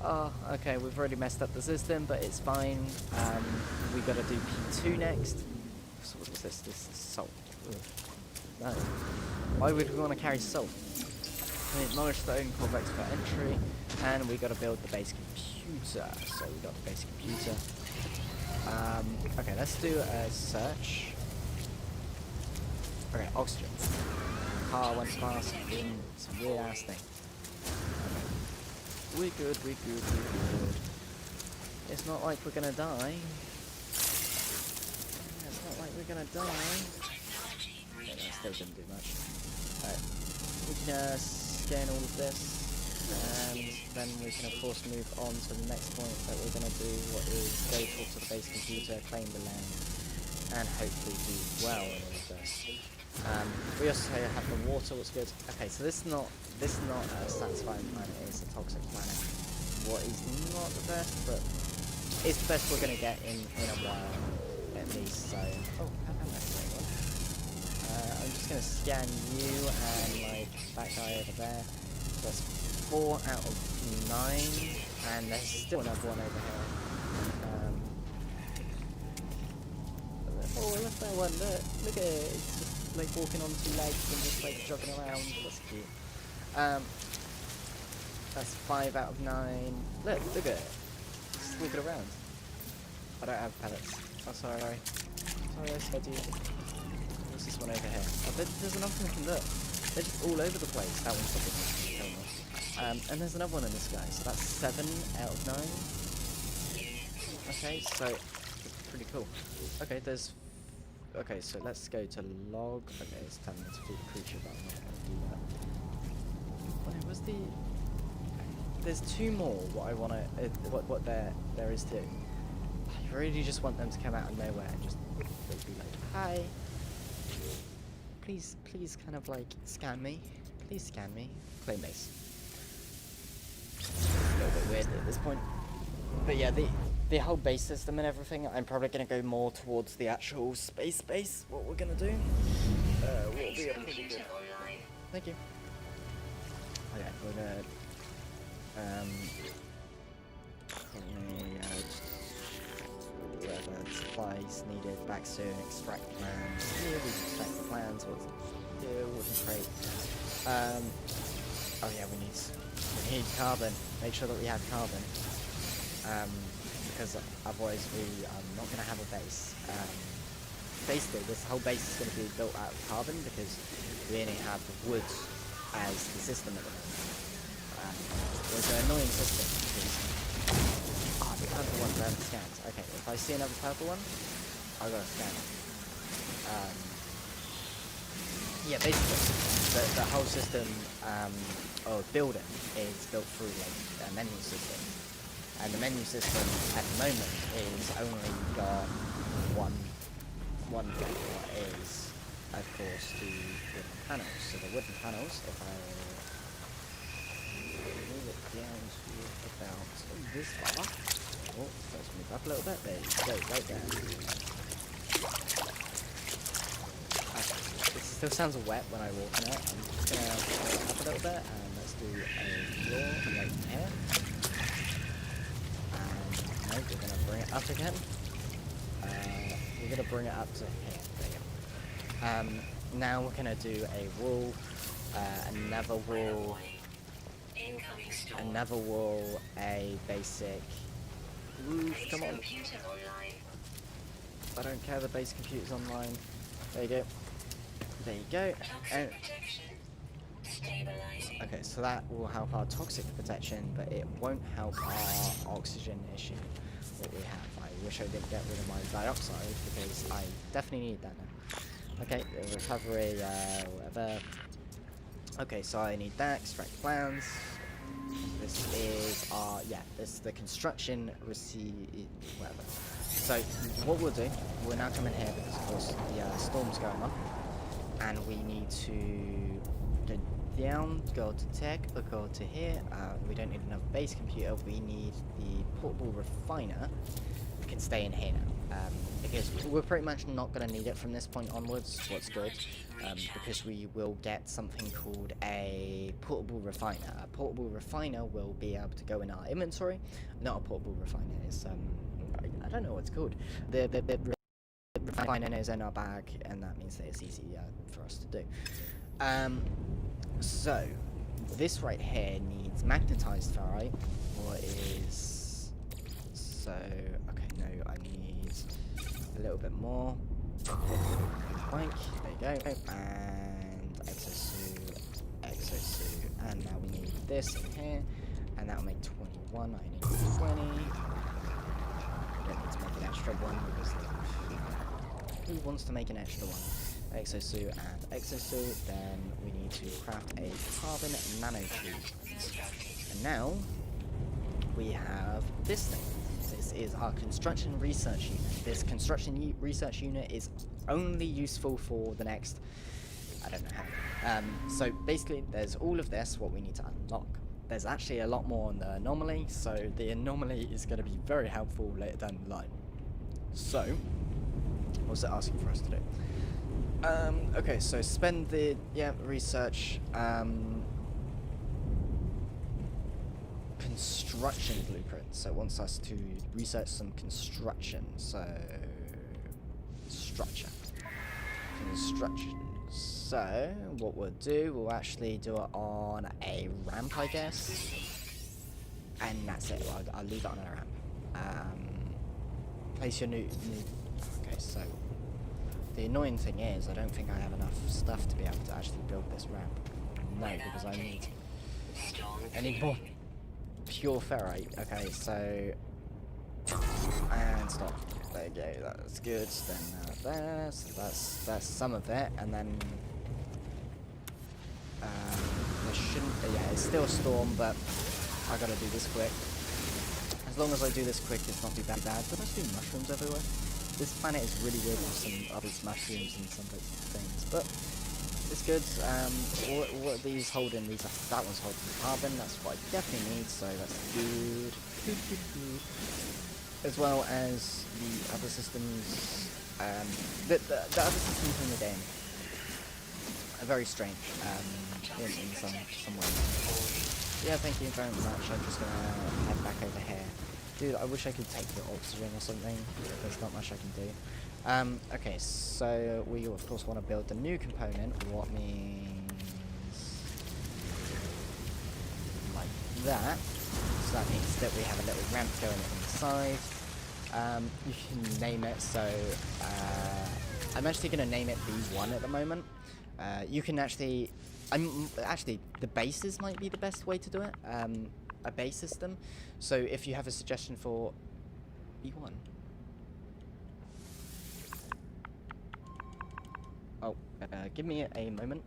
Oh, okay, we've already messed up the system, but it's fine. We got to do P2 next. So what is this? This is salt. Ugh. No. Why would we want to carry salt? We acknowledge the own corvex for entry, and we got to build the base computer. So we got the base computer. Okay, let's do a search. Okay, oxygen. Car went past in some weird ass thing. Okay. We good. It's not like we're gonna die. It's not like we're gonna die. Okay, that still didn't do much. Alright. We can scan all of this, and then we can of course move on to the next point that we're gonna do, what is go talk to the base computer, claim the land, and hopefully do well in all of this. We also have the water, what's good. Okay, so this is not a satisfying planet, it's a toxic planet. What is not the best, but it's the best we're gonna get in a while, at least. So, oh, how come that's the right one? I'm just gonna scan you and like that guy over there. So that's 4 out of 9, and there's still another one over here. Oh, look at that one! Look at it! It's just like walking on 2 legs and just like jogging around. That's cute. That's 5 out of 9. Look at it! Just walking around. I don't have pellets. Oh, sorry. Sorry, I scared you. What's this one over here? Oh, there's another one we can look. They're just all over the place. That one's probably and there's another one in the sky. So that's 7 out of 9. Okay, so it's pretty cool. Okay, so let's go to log. Okay, it's telling me to do the creature, but I'm not going to do that. What was the? There's 2 more. What I want to, what there is to. I really just want them to come out of nowhere and just be like, hi. Please, kind of like scan me. Please scan me. Claim base. A little bit weird at this point, but yeah, the whole base system and everything, I'm probably going to go more towards the actual space base, what we're going to do. Will be a pretty good. Thank you. Okay, we're going to whatever supplies needed, back soon, extract plans. Here we extract the plans, what's here, wooden crate. Oh yeah, we need carbon. Make sure that we have carbon. Because otherwise we are not going to have a base. Basically, this whole base is going to be built out of carbon because we only have wood as the system at the moment. It's an annoying system because the purple ones I haven't scanned. Okay, if I see another purple one, I've got to scan it. Yeah, basically, the whole system of building is built through like a menu system. And the menu system at the moment is only got one thing, what is, of course, the wooden panels. So the wooden panels, if I move it down to about this far, oh, let's move up a little bit, there you go, right there. It still sounds wet when I walk on it. I'm just going to put it up a little bit, and let's do a floor right here. We're going to bring it up again. We're going to bring it up to here. There you go. Now we're going to do a wall, another wall, a basic roof. Come on. I don't care, the base computer's online. There you go. There you go. And okay, so that will help our toxic protection, but it won't help our oxygen issue that we have. I wish I didn't get rid of my dioxide because I definitely need that now. Okay, recovery, whatever. Okay, so I need that, extract plans. This is our, this is the construction whatever. So what we'll do, we'll now come in here because of course the storm's going on. And we need to go down, go to tech, or go to here. We don't need another base computer, we need the portable refiner. We can stay in here now. because we're pretty much not going to need it from this point onwards. What's good, because we will get something called a portable refiner. A portable refiner will be able to go in our inventory. Not a portable refiner, it's I don't know what it's called. The refiner is in our bag, and that means that it's easier for us to do. So this right here needs magnetized ferrite, or is so okay. No, I need a little bit more. Blank, there you go, and exosuit, and now we need this in here, and that'll make 21. I need 20. I don't need to make an extra one because who wants to make an extra one? Exosuit and exosuit, then we need to craft a carbon nanotube. And now we have this thing. This is our construction research unit. This construction research unit is only useful for the next, I don't know how. So basically there's all of this, what we need to unlock. There's actually a lot more on the anomaly, so the anomaly is going to be very helpful later down the line. So, what's it asking for us to do? Okay, so spend the, research, construction blueprint. So it wants us to research some construction, so, construction. So, what we'll do, we'll actually do it on a ramp, I guess, and that's it. I'll leave it on a ramp. Place your new, okay, so, the annoying thing is, I don't think I have enough stuff to be able to actually build this ramp. No, because I need more pure ferrite. Okay, so, and stop. There you go, that's good. Then there, so that's some of it, and then there shouldn't be, yeah, it's still a storm, but I gotta do this quick. As long as I do this quick, it's not too bad. But there's been mushrooms everywhere. This planet is really weird with some other mushrooms and some things, but it's good. What are these holding? That one's holding carbon. That's what I definitely need, so that's good. As well as the other systems. The other systems in the game are very strange. In some ways. Yeah, thank you very much. I'm just gonna head back over here. Dude, I wish I could take your oxygen or something. There's not much I can do. Okay, so we of course want to build the new component, what means like that. So that means that we have a little ramp going inside. You can name it, so I'm actually going to name it B1 at the moment. You can actually, the bases might be the best way to do it. A base system. So if you have a suggestion for B1. Oh, give me a moment.